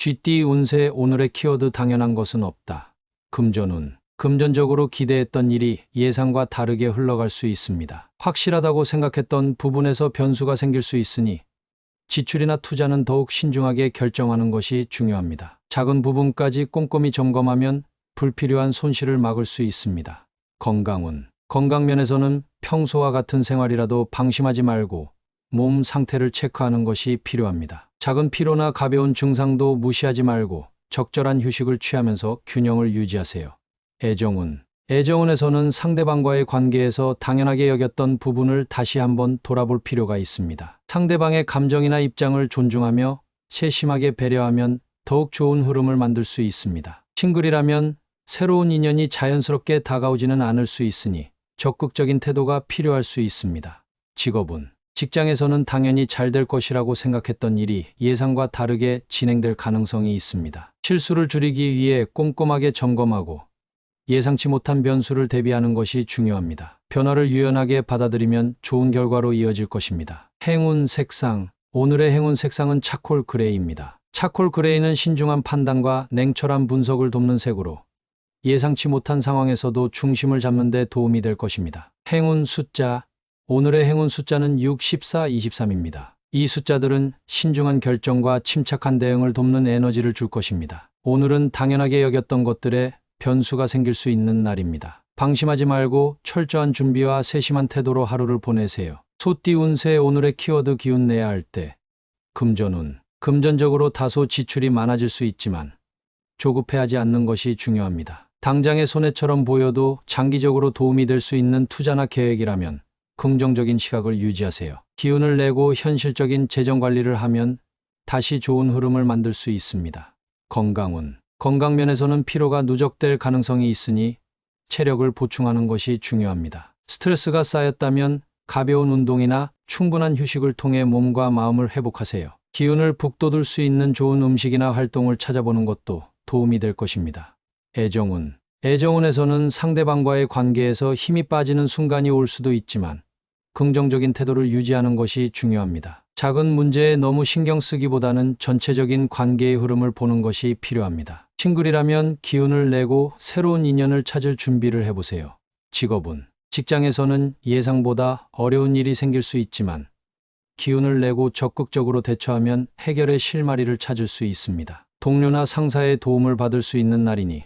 쥐띠 운세 오늘의 키워드 당연한 것은 없다. 금전운. 금전적으로 기대했던 일이 예상과 다르게 흘러갈 수 있습니다. 확실하다고 생각했던 부분에서 변수가 생길 수 있으니 지출이나 투자는 더욱 신중하게 결정하는 것이 중요합니다. 작은 부분까지 꼼꼼히 점검하면 불필요한 손실을 막을 수 있습니다. 건강운. 건강 면에서는 평소와 같은 생활이라도 방심하지 말고 몸 상태를 체크하는 것이 필요합니다. 작은 피로나 가벼운 증상도 무시하지 말고 적절한 휴식을 취하면서 균형을 유지하세요. 애정운. 애정운에서는 상대방과의 관계에서 당연하게 여겼던 부분을 다시 한번 돌아볼 필요가 있습니다. 상대방의 감정이나 입장을 존중하며 세심하게 배려하면 더욱 좋은 흐름을 만들 수 있습니다. 싱글이라면 새로운 인연이 자연스럽게 다가오지는 않을 수 있으니 적극적인 태도가 필요할 수 있습니다. 직업운. 직장에서는 당연히 잘 될 것이라고 생각했던 일이 예상과 다르게 진행될 가능성이 있습니다. 실수를 줄이기 위해 꼼꼼하게 점검하고 예상치 못한 변수를 대비하는 것이 중요합니다. 변화를 유연하게 받아들이면 좋은 결과로 이어질 것입니다. 행운 색상. 오늘의 행운 색상은 차콜 그레이입니다. 차콜 그레이는 신중한 판단과 냉철한 분석을 돕는 색으로 예상치 못한 상황에서도 중심을 잡는 데 도움이 될 것입니다. 행운 숫자. 오늘의 행운 숫자는 6, 14, 23입니다. 이 숫자들은 신중한 결정과 침착한 대응을 돕는 에너지를 줄 것입니다. 오늘은 당연하게 여겼던 것들에 변수가 생길 수 있는 날입니다. 방심하지 말고 철저한 준비와 세심한 태도로 하루를 보내세요. 소띠 운세 오늘의 키워드 기운 내야 할 때. 금전운. 금전적으로 다소 지출이 많아질 수 있지만 조급해하지 않는 것이 중요합니다. 당장의 손해처럼 보여도 장기적으로 도움이 될 수 있는 투자나 계획이라면 긍정적인 시각을 유지하세요. 기운을 내고 현실적인 재정 관리를 하면 다시 좋은 흐름을 만들 수 있습니다. 건강운. 건강 면에서는 피로가 누적될 가능성이 있으니 체력을 보충하는 것이 중요합니다. 스트레스가 쌓였다면 가벼운 운동이나 충분한 휴식을 통해 몸과 마음을 회복하세요. 기운을 북돋을 수 있는 좋은 음식이나 활동을 찾아보는 것도 도움이 될 것입니다. 애정운. 애정운에서는 상대방과의 관계에서 힘이 빠지는 순간이 올 수도 있지만 긍정적인 태도를 유지하는 것이 중요합니다. 작은 문제에 너무 신경 쓰기보다는 전체적인 관계의 흐름을 보는 것이 필요합니다. 싱글이라면 기운을 내고 새로운 인연을 찾을 준비를 해보세요. 직업운. 직장에서는 예상보다 어려운 일이 생길 수 있지만 기운을 내고 적극적으로 대처하면 해결의 실마리를 찾을 수 있습니다. 동료나 상사의 도움을 받을 수 있는 날이니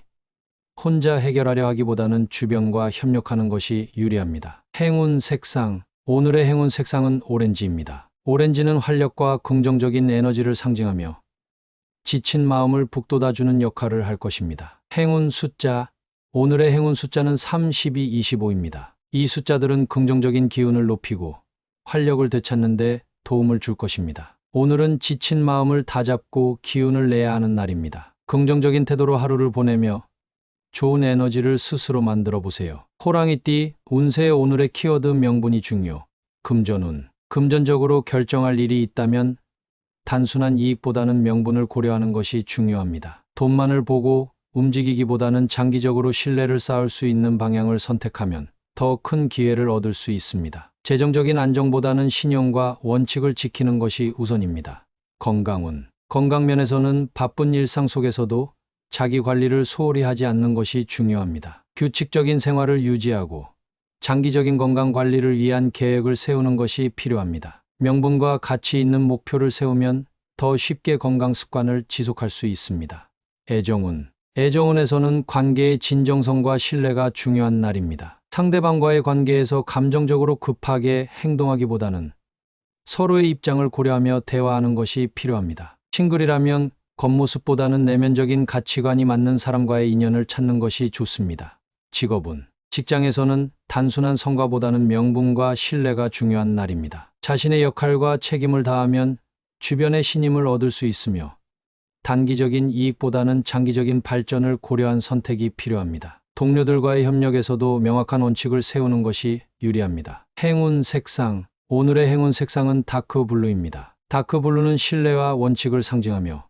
혼자 해결하려 하기보다는 주변과 협력하는 것이 유리합니다. 행운 색상. 오늘의 행운 색상은 오렌지입니다. 오렌지는 활력과 긍정적인 에너지를 상징하며 지친 마음을 북돋아주는 역할을 할 것입니다. 행운 숫자. 오늘의 행운 숫자는 3, 12, 25입니다. 이 숫자들은 긍정적인 기운을 높이고 활력을 되찾는 데 도움을 줄 것입니다. 오늘은 지친 마음을 다잡고 기운을 내야 하는 날입니다. 긍정적인 태도로 하루를 보내며 좋은 에너지를 스스로 만들어 보세요. 호랑이띠 운세 오늘의 키워드 명분이 중요. 금전운. 금전적으로 결정할 일이 있다면 단순한 이익보다는 명분을 고려하는 것이 중요합니다. 돈만을 보고 움직이기보다는 장기적으로 신뢰를 쌓을 수 있는 방향을 선택하면 더 큰 기회를 얻을 수 있습니다. 재정적인 안정보다는 신용과 원칙을 지키는 것이 우선입니다. 건강운. 건강면에서는 바쁜 일상 속에서도 자기 관리를 소홀히 하지 않는 것이 중요합니다. 규칙적인 생활을 유지하고 장기적인 건강 관리를 위한 계획을 세우는 것이 필요합니다. 명분과 가치 있는 목표를 세우면 더 쉽게 건강 습관을 지속할 수 있습니다. 애정운. 애정운에서는 관계의 진정성과 신뢰가 중요한 날입니다. 상대방과의 관계에서 감정적으로 급하게 행동하기보다는 서로의 입장을 고려하며 대화하는 것이 필요합니다. 싱글이라면 겉모습보다는 내면적인 가치관이 맞는 사람과의 인연을 찾는 것이 좋습니다. 직업운. 직장에서는 단순한 성과보다는 명분과 신뢰가 중요한 날입니다. 자신의 역할과 책임을 다하면 주변의 신임을 얻을 수 있으며 단기적인 이익보다는 장기적인 발전을 고려한 선택이 필요합니다. 동료들과의 협력에서도 명확한 원칙을 세우는 것이 유리합니다. 행운 색상. 오늘의 행운 색상은 다크블루입니다. 다크블루는 신뢰와 원칙을 상징하며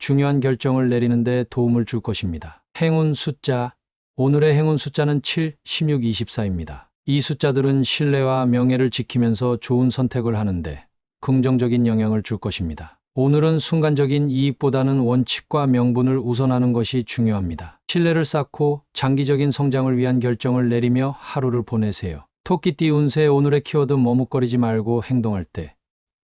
중요한 결정을 내리는 데 도움을 줄 것입니다. 행운 숫자. 오늘의 행운 숫자는 7, 16, 24입니다. 이 숫자들은 신뢰와 명예를 지키면서 좋은 선택을 하는데 긍정적인 영향을 줄 것입니다. 오늘은 순간적인 이익보다는 원칙과 명분을 우선하는 것이 중요합니다. 신뢰를 쌓고 장기적인 성장을 위한 결정을 내리며 하루를 보내세요. 토끼띠 운세 오늘의 키워드 머뭇거리지 말고 행동할 때.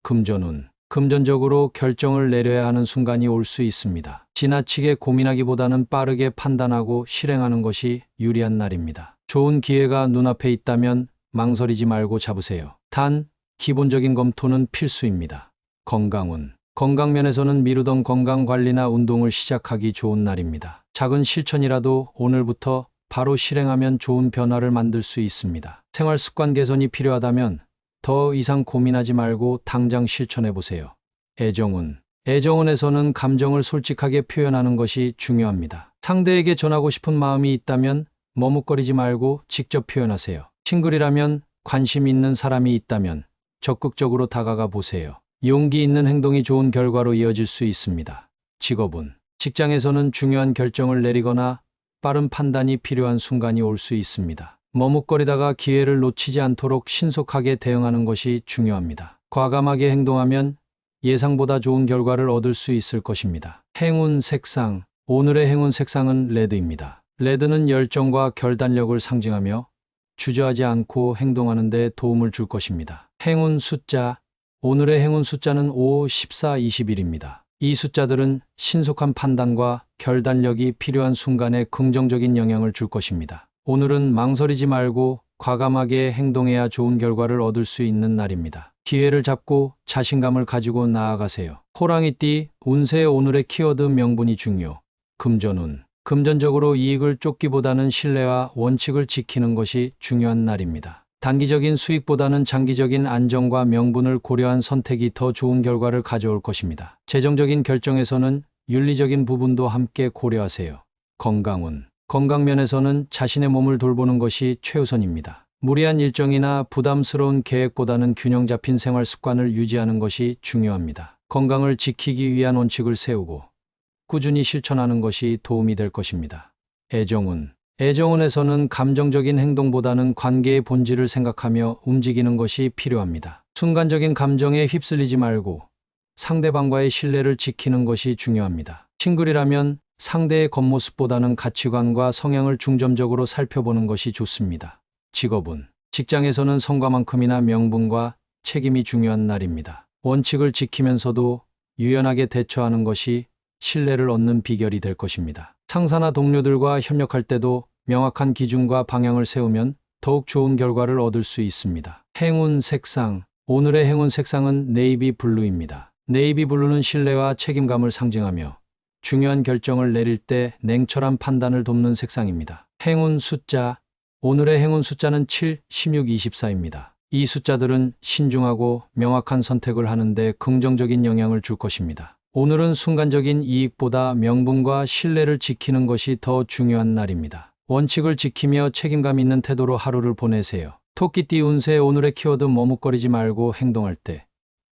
금전운. 금전적으로 결정을 내려야 하는 순간이 올 수 있습니다. 지나치게 고민하기보다는 빠르게 판단하고 실행하는 것이 유리한 날입니다. 좋은 기회가 눈앞에 있다면 망설이지 말고 잡으세요. 단, 기본적인 검토는 필수입니다. 건강운. 건강 면에서는 미루던 건강관리나 운동을 시작하기 좋은 날입니다. 작은 실천이라도 오늘부터 바로 실행하면 좋은 변화를 만들 수 있습니다. 생활 습관 개선이 필요하다면 더 이상 고민하지 말고 당장 실천해 보세요. 애정운. 애정운에서는 감정을 솔직하게 표현하는 것이 중요합니다. 상대에게 전하고 싶은 마음이 있다면 머뭇거리지 말고 직접 표현하세요. 싱글이라면 관심 있는 사람이 있다면 적극적으로 다가가 보세요. 용기 있는 행동이 좋은 결과로 이어질 수 있습니다. 직업운. 직장에서는 중요한 결정을 내리거나 빠른 판단이 필요한 순간이 올 수 있습니다. 머뭇거리다가 기회를 놓치지 않도록 신속하게 대응하는 것이 중요합니다. 과감하게 행동하면 예상보다 좋은 결과를 얻을 수 있을 것입니다. 행운 색상. 오늘의 행운 색상은 레드입니다. 레드는 열정과 결단력을 상징하며 주저하지 않고 행동하는 데 도움을 줄 것입니다. 행운 숫자. 오늘의 행운 숫자는 5, 14, 21입니다. 이 숫자들은 신속한 판단과 결단력이 필요한 순간에 긍정적인 영향을 줄 것입니다. 오늘은 망설이지 말고 과감하게 행동해야 좋은 결과를 얻을 수 있는 날입니다. 기회를 잡고 자신감을 가지고 나아가세요. 호랑이띠 운세 오늘의 키워드 명분이 중요. 금전운. 금전적으로 이익을 쫓기보다는 신뢰와 원칙을 지키는 것이 중요한 날입니다. 단기적인 수익보다는 장기적인 안정과 명분을 고려한 선택이 더 좋은 결과를 가져올 것입니다. 재정적인 결정에서는 윤리적인 부분도 함께 고려하세요. 건강운. 건강면에서는 자신의 몸을 돌보는 것이 최우선입니다. 무리한 일정이나 부담스러운 계획보다는 균형 잡힌 생활 습관을 유지하는 것이 중요합니다. 건강을 지키기 위한 원칙을 세우고 꾸준히 실천하는 것이 도움이 될 것입니다. 애정운. 애정운에서는 감정적인 행동보다는 관계의 본질을 생각하며 움직이는 것이 필요합니다. 순간적인 감정에 휩쓸리지 말고 상대방과의 신뢰를 지키는 것이 중요합니다. 싱글이라면 상대의 겉모습보다는 가치관과 성향을 중점적으로 살펴보는 것이 좋습니다. 직업운. 직장에서는 성과만큼이나 명분과 책임이 중요한 날입니다. 원칙을 지키면서도 유연하게 대처하는 것이 신뢰를 얻는 비결이 될 것입니다. 상사나 동료들과 협력할 때도 명확한 기준과 방향을 세우면 더욱 좋은 결과를 얻을 수 있습니다. 행운 색상. 오늘의 행운 색상은 네이비 블루입니다. 네이비 블루는 신뢰와 책임감을 상징하며 중요한 결정을 내릴 때 냉철한 판단을 돕는 색상입니다. 행운 숫자. 오늘의 행운 숫자는 7, 16, 24입니다. 이 숫자들은 신중하고 명확한 선택을 하는데 긍정적인 영향을 줄 것입니다. 오늘은 순간적인 이익보다 명분과 신뢰를 지키는 것이 더 중요한 날입니다. 원칙을 지키며 책임감 있는 태도로 하루를 보내세요. 토끼띠 운세 오늘의 키워드 머뭇거리지 말고 행동할 때.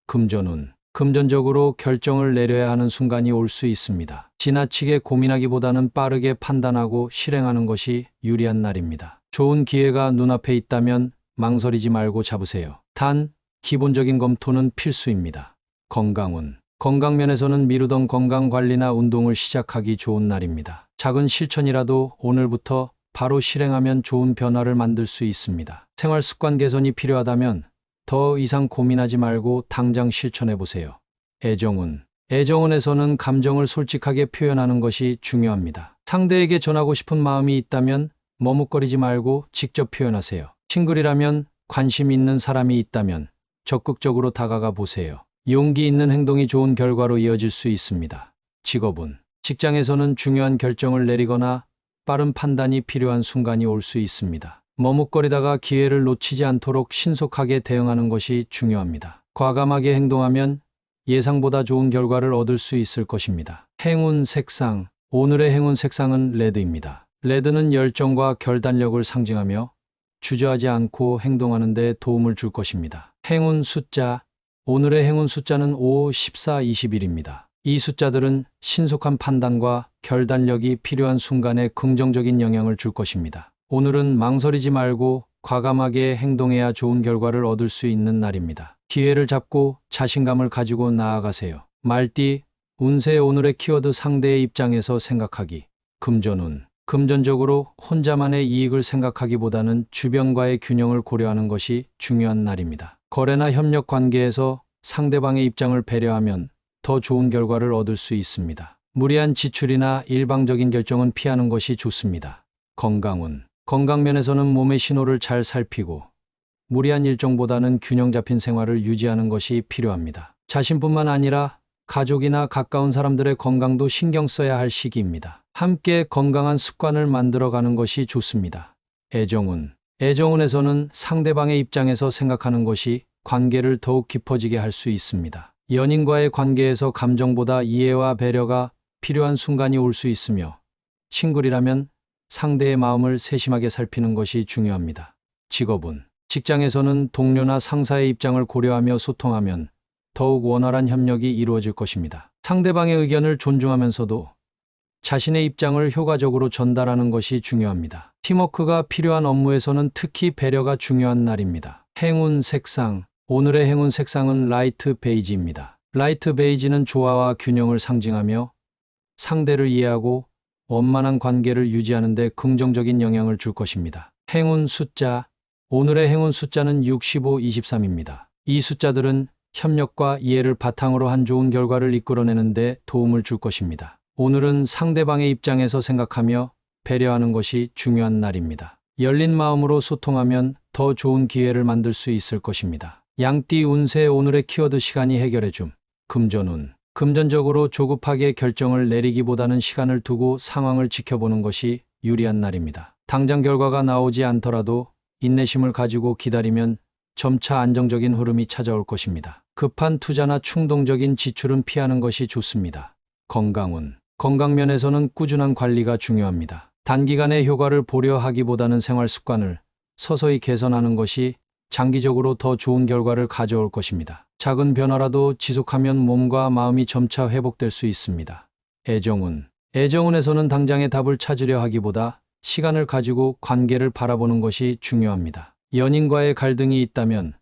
금전운. 금전적으로 결정을 내려야 하는 순간이 올 수 있습니다. 지나치게 고민하기보다는 빠르게 판단하고 실행하는 것이 유리한 날입니다. 좋은 기회가 눈앞에 있다면 망설이지 말고 잡으세요. 단, 기본적인 검토는 필수입니다. 건강운. 건강면에서는 미루던 건강관리나 운동을 시작하기 좋은 날입니다. 작은 실천이라도 오늘부터 바로 실행하면 좋은 변화를 만들 수 있습니다. 생활 습관 개선이 필요하다면 더 이상 고민하지 말고 당장 실천해 보세요. 애정운. 애정운에서는 감정을 솔직하게 표현하는 것이 중요합니다. 상대에게 전하고 싶은 마음이 있다면 머뭇거리지 말고 직접 표현하세요. 싱글이라면 관심 있는 사람이 있다면 적극적으로 다가가 보세요. 용기 있는 행동이 좋은 결과로 이어질 수 있습니다. 직업운. 직장에서는 중요한 결정을 내리거나 빠른 판단이 필요한 순간이 올 수 있습니다. 머뭇거리다가 기회를 놓치지 않도록 신속하게 대응하는 것이 중요합니다. 과감하게 행동하면 예상보다 좋은 결과를 얻을 수 있을 것입니다. 행운 색상. 오늘의 행운 색상은 레드입니다. 레드는 열정과 결단력을 상징하며 주저하지 않고 행동하는 데 도움을 줄 것입니다. 행운 숫자. 오늘의 행운 숫자는 5, 14, 21입니다. 이 숫자들은 신속한 판단과 결단력이 필요한 순간에 긍정적인 영향을 줄 것입니다. 오늘은 망설이지 말고 과감하게 행동해야 좋은 결과를 얻을 수 있는 날입니다. 기회를 잡고 자신감을 가지고 나아가세요. 말띠, 운세 오늘의 키워드 상대의 입장에서 생각하기. 금전운. 금전적으로 혼자만의 이익을 생각하기보다는 주변과의 균형을 고려하는 것이 중요한 날입니다. 거래나 협력 관계에서 상대방의 입장을 배려하면 더 좋은 결과를 얻을 수 있습니다. 무리한 지출이나 일방적인 결정은 피하는 것이 좋습니다. 건강운. 건강면에서는 몸의 신호를 잘 살피고 무리한 일정보다는 균형 잡힌 생활을 유지하는 것이 필요합니다. 자신뿐만 아니라 가족이나 가까운 사람들의 건강도 신경 써야 할 시기입니다. 함께 건강한 습관을 만들어가는 것이 좋습니다. 애정운. 애정운에서는 상대방의 입장에서 생각하는 것이 관계를 더욱 깊어지게 할 수 있습니다. 연인과의 관계에서 감정보다 이해와 배려가 필요한 순간이 올 수 있으며 싱글이라면 상대의 마음을 세심하게 살피는 것이 중요합니다. 직업운. 직장에서는 동료나 상사의 입장을 고려하며 소통하면 더욱 원활한 협력이 이루어질 것입니다. 상대방의 의견을 존중하면서도 자신의 입장을 효과적으로 전달하는 것이 중요합니다. 팀워크가 필요한 업무에서는 특히 배려가 중요한 날입니다. 행운 색상. 오늘의 행운 색상은 라이트 베이지입니다. 라이트 베이지는 조화와 균형을 상징하며 상대를 이해하고 원만한 관계를 유지하는 데 긍정적인 영향을 줄 것입니다. 행운 숫자. 오늘의 행운 숫자는 65, 23입니다. 이 숫자들은 협력과 이해를 바탕으로 한 좋은 결과를 이끌어내는 데 도움을 줄 것입니다. 오늘은 상대방의 입장에서 생각하며 배려하는 것이 중요한 날입니다. 열린 마음으로 소통하면 더 좋은 기회를 만들 수 있을 것입니다. 양띠 운세 오늘의 키워드 시간이 해결해줌. 금전운. 금전적으로 조급하게 결정을 내리기보다는 시간을 두고 상황을 지켜보는 것이 유리한 날입니다. 당장 결과가 나오지 않더라도 인내심을 가지고 기다리면 점차 안정적인 흐름이 찾아올 것입니다. 급한 투자나 충동적인 지출은 피하는 것이 좋습니다. 건강운. 건강면에서는 꾸준한 관리가 중요합니다. 단기간의 효과를 보려 하기보다는 생활 습관을 서서히 개선하는 것이 장기적으로 더 좋은 결과를 가져올 것입니다. 작은 변화라도 지속하면 몸과 마음이 점차 회복될 수 있습니다. 애정운. 애정운에서는 당장의 답을 찾으려 하기보다 시간을 가지고 관계를 바라보는 것이 중요합니다. 연인과의 갈등이 있다면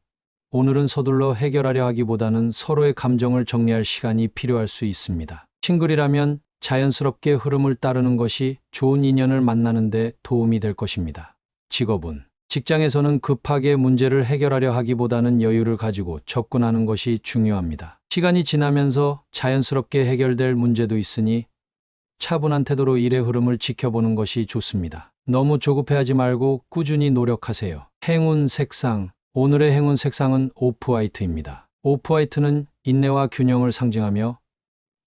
오늘은 서둘러 해결하려 하기보다는 서로의 감정을 정리할 시간이 필요할 수 있습니다. 싱글이라면 자연스럽게 흐름을 따르는 것이 좋은 인연을 만나는 데 도움이 될 것입니다. 직업운. 직장에서는 급하게 문제를 해결하려 하기보다는 여유를 가지고 접근하는 것이 중요합니다. 시간이 지나면서 자연스럽게 해결될 문제도 있으니 차분한 태도로 일의 흐름을 지켜보는 것이 좋습니다. 너무 조급해하지 말고 꾸준히 노력하세요. 행운 색상. 오늘의 행운 색상은 오프화이트입니다. 오프화이트는 인내와 균형을 상징하며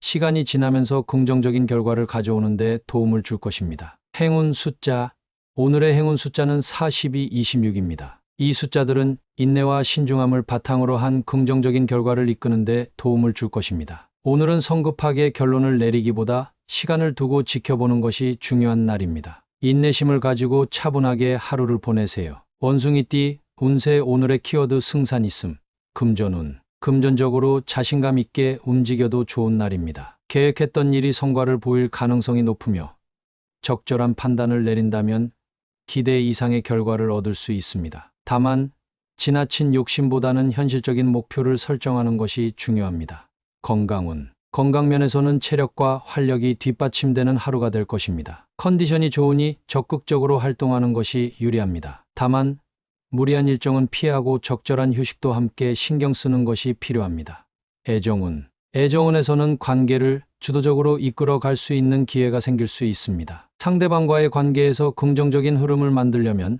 시간이 지나면서 긍정적인 결과를 가져오는 데 도움을 줄 것입니다. 행운 숫자. 오늘의 행운 숫자는 42, 26입니다. 이 숫자들은 인내와 신중함을 바탕으로 한 긍정적인 결과를 이끄는 데 도움을 줄 것입니다. 오늘은 성급하게 결론을 내리기보다 시간을 두고 지켜보는 것이 중요한 날입니다. 인내심을 가지고 차분하게 하루를 보내세요. 원숭이띠 운세 오늘의 키워드 승산 있음. 금전운. 금전적으로 자신감 있게 움직여도 좋은 날입니다. 계획했던 일이 성과를 보일 가능성이 높으며 적절한 판단을 내린다면 기대 이상의 결과를 얻을 수 있습니다. 다만 지나친 욕심보다는 현실적인 목표를 설정하는 것이 중요합니다. 건강운. 건강면에서는 체력과 활력이 뒷받침되는 하루가 될 것입니다. 컨디션이 좋으니 적극적으로 활동하는 것이 유리합니다. 다만 무리한 일정은 피하고 적절한 휴식도 함께 신경 쓰는 것이 필요합니다. 애정운. 애정운에서는 관계를 주도적으로 이끌어 갈 수 있는 기회가 생길 수 있습니다. 상대방과의 관계에서 긍정적인 흐름을 만들려면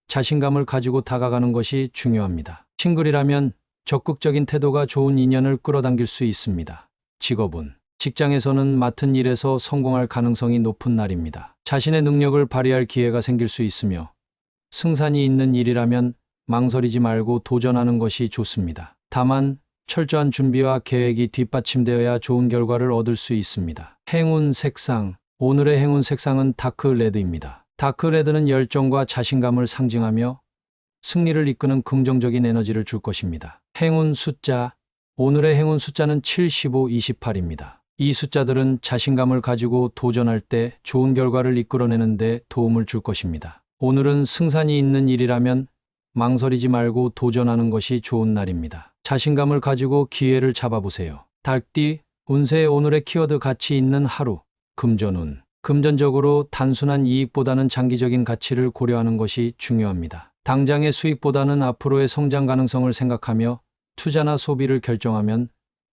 자신감을 가지고 다가가는 것이 중요합니다. 싱글이라면 적극적인 태도가 좋은 인연을 끌어당길 수 있습니다. 직업운. 직장에서는 맡은 일에서 성공할 가능성이 높은 날입니다. 자신의 능력을 발휘할 기회가 생길 수 있으며 승산이 있는 일이라면 망설이지 말고 도전하는 것이 좋습니다. 다만 철저한 준비와 계획이 뒷받침되어야 좋은 결과를 얻을 수 있습니다. 행운 색상. 오늘의 행운 색상은 다크레드입니다. 다크레드는 열정과 자신감을 상징하며 승리를 이끄는 긍정적인 에너지를 줄 것입니다. 행운 숫자. 오늘의 행운 숫자는 75, 28입니다. 이 숫자들은 자신감을 가지고 도전할 때 좋은 결과를 이끌어내는 데 도움을 줄 것입니다. 오늘은 승산이 있는 일이라면 망설이지 말고 도전하는 것이 좋은 날입니다. 자신감을 가지고 기회를 잡아보세요. 달띠 운세 오늘의 키워드 가치 있는 하루. 금전운. 금전적으로 단순한 이익보다는 장기적인 가치를 고려하는 것이 중요합니다. 당장의 수익보다는 앞으로의 성장 가능성을 생각하며 투자나 소비를 결정하면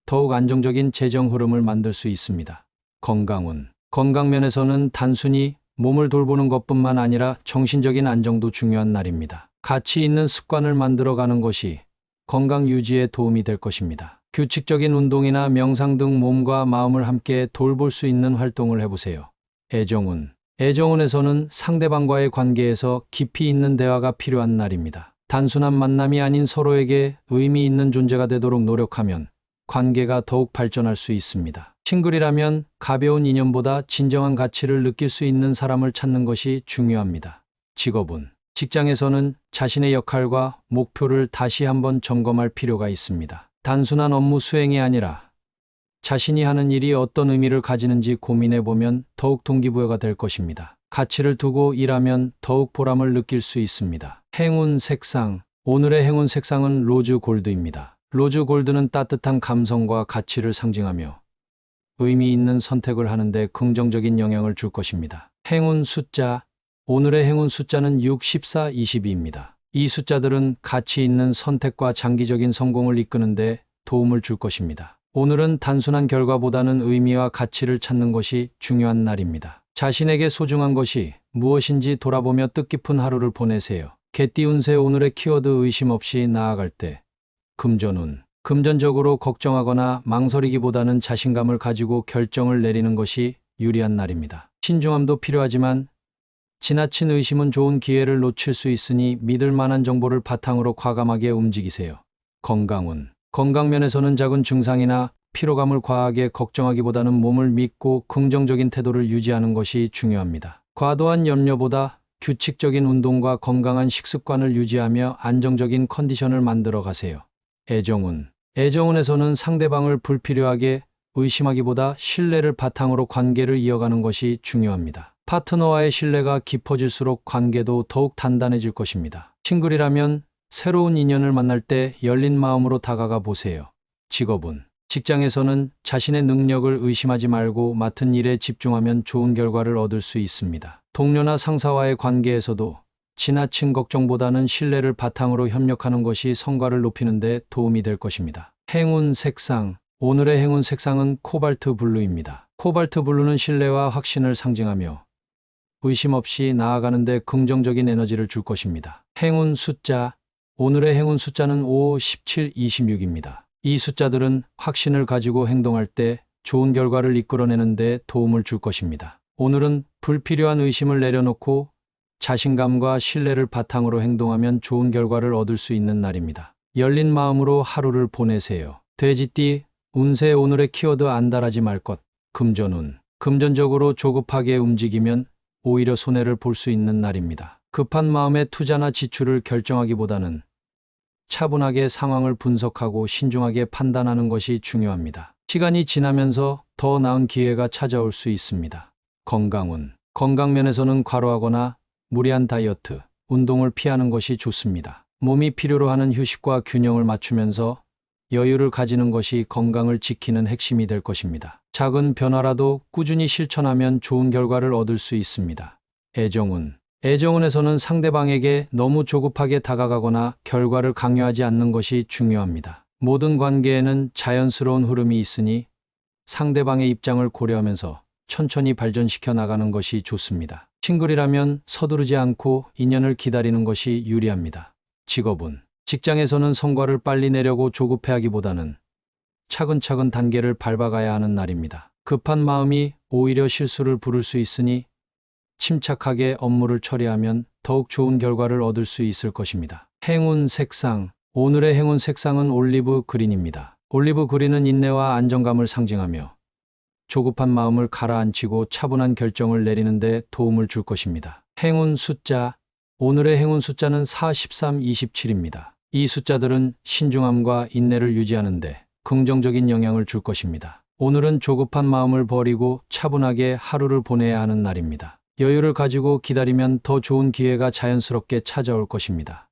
더욱 안정적인 재정 흐름을 만들 수 있습니다. 건강운. 건강면에서는 단순히 몸을 돌보는 것뿐만 아니라 정신적인 안정도 중요한 날입니다. 가치 있는 습관을 만들어가는 것이 건강 유지에 도움이 될 것입니다. 규칙적인 운동이나 명상 등 몸과 마음을 함께 돌볼 수 있는 활동을 해보세요. 애정운. 애정운에서는 상대방과의 관계에서 깊이 있는 대화가 필요한 날입니다. 단순한 만남이 아닌 서로에게 의미 있는 존재가 되도록 노력하면 관계가 더욱 발전할 수 있습니다. 싱글이라면 가벼운 인연보다 진정한 가치를 느낄 수 있는 사람을 찾는 것이 중요합니다. 직업운. 직장에서는 자신의 역할과 목표를 다시 한번 점검할 필요가 있습니다. 단순한 업무 수행이 아니라 자신이 하는 일이 어떤 의미를 가지는지 고민해보면 더욱 동기부여가 될 것입니다. 가치를 두고 일하면 더욱 보람을 느낄 수 있습니다. 행운 색상. 오늘의 행운 색상은 로즈 골드입니다. 로즈 골드는 따뜻한 감성과 가치를 상징하며 의미 있는 선택을 하는데 긍정적인 영향을 줄 것입니다. 행운 숫자. 오늘의 행운 숫자는 6, 14, 22입니다. 이 숫자들은 가치 있는 선택과 장기적인 성공을 이끄는데 도움을 줄 것입니다. 오늘은 단순한 결과보다는 의미와 가치를 찾는 것이 중요한 날입니다. 자신에게 소중한 것이 무엇인지 돌아보며 뜻깊은 하루를 보내세요. 개띠 운세. 오늘의 키워드 의심 없이 나아갈 때. 금전운. 금전적으로 걱정하거나 망설이기보다는 자신감을 가지고 결정을 내리는 것이 유리한 날입니다. 신중함도 필요하지만 지나친 의심은 좋은 기회를 놓칠 수 있으니 믿을 만한 정보를 바탕으로 과감하게 움직이세요. 건강운. 건강면에서는 작은 증상이나 피로감을 과하게 걱정하기보다는 몸을 믿고 긍정적인 태도를 유지하는 것이 중요합니다. 과도한 염려보다 규칙적인 운동과 건강한 식습관을 유지하며 안정적인 컨디션을 만들어 가세요. 애정운. 애정운에서는 상대방을 불필요하게 의심하기보다 신뢰를 바탕으로 관계를 이어가는 것이 중요합니다. 파트너와의 신뢰가 깊어질수록 관계도 더욱 단단해질 것입니다. 싱글이라면 새로운 인연을 만날 때 열린 마음으로 다가가 보세요. 직업운. 직장에서는 자신의 능력을 의심하지 말고 맡은 일에 집중하면 좋은 결과를 얻을 수 있습니다. 동료나 상사와의 관계에서도 지나친 걱정보다는 신뢰를 바탕으로 협력하는 것이 성과를 높이는 데 도움이 될 것입니다. 행운 색상. 오늘의 행운 색상은 코발트 블루입니다. 코발트 블루는 신뢰와 확신을 상징하며 의심 없이 나아가는 데 긍정적인 에너지를 줄 것입니다. 행운 숫자. 오늘의 행운 숫자는 5, 17, 26입니다. 이 숫자들은 확신을 가지고 행동할 때 좋은 결과를 이끌어내는 데 도움을 줄 것입니다. 오늘은 불필요한 의심을 내려놓고 자신감과 신뢰를 바탕으로 행동하면 좋은 결과를 얻을 수 있는 날입니다. 열린 마음으로 하루를 보내세요. 돼지띠 운세. 오늘의 키워드 안달하지 말 것. 금전운. 금전적으로 조급하게 움직이면 오히려 손해를 볼 수 있는 날입니다. 급한 마음에 투자나 지출을 결정하기보다는 차분하게 상황을 분석하고 신중하게 판단하는 것이 중요합니다. 시간이 지나면서 더 나은 기회가 찾아올 수 있습니다. 건강운. 건강면에서는 과로하거나 무리한 다이어트, 운동을 피하는 것이 좋습니다. 몸이 필요로 하는 휴식과 균형을 맞추면서 여유를 가지는 것이 건강을 지키는 핵심이 될 것입니다. 작은 변화라도 꾸준히 실천하면 좋은 결과를 얻을 수 있습니다. 애정운. 애정운에서는 상대방에게 너무 조급하게 다가가거나 결과를 강요하지 않는 것이 중요합니다. 모든 관계에는 자연스러운 흐름이 있으니 상대방의 입장을 고려하면서 천천히 발전시켜 나가는 것이 좋습니다. 싱글이라면 서두르지 않고 인연을 기다리는 것이 유리합니다. 직업운. 직장에서는 성과를 빨리 내려고 조급해하기보다는 차근차근 단계를 밟아가야 하는 날입니다. 급한 마음이 오히려 실수를 부를 수 있으니 침착하게 업무를 처리하면 더욱 좋은 결과를 얻을 수 있을 것입니다. 행운 색상. 오늘의 행운 색상은 올리브 그린입니다. 올리브 그린은 인내와 안정감을 상징하며 조급한 마음을 가라앉히고 차분한 결정을 내리는 데 도움을 줄 것입니다. 행운 숫자. 오늘의 행운 숫자는 4, 13, 27입니다. 이 숫자들은 신중함과 인내를 유지하는 데 긍정적인 영향을 줄 것입니다. 오늘은 조급한 마음을 버리고 차분하게 하루를 보내야 하는 날입니다. 여유를 가지고 기다리면 더 좋은 기회가 자연스럽게 찾아올 것입니다.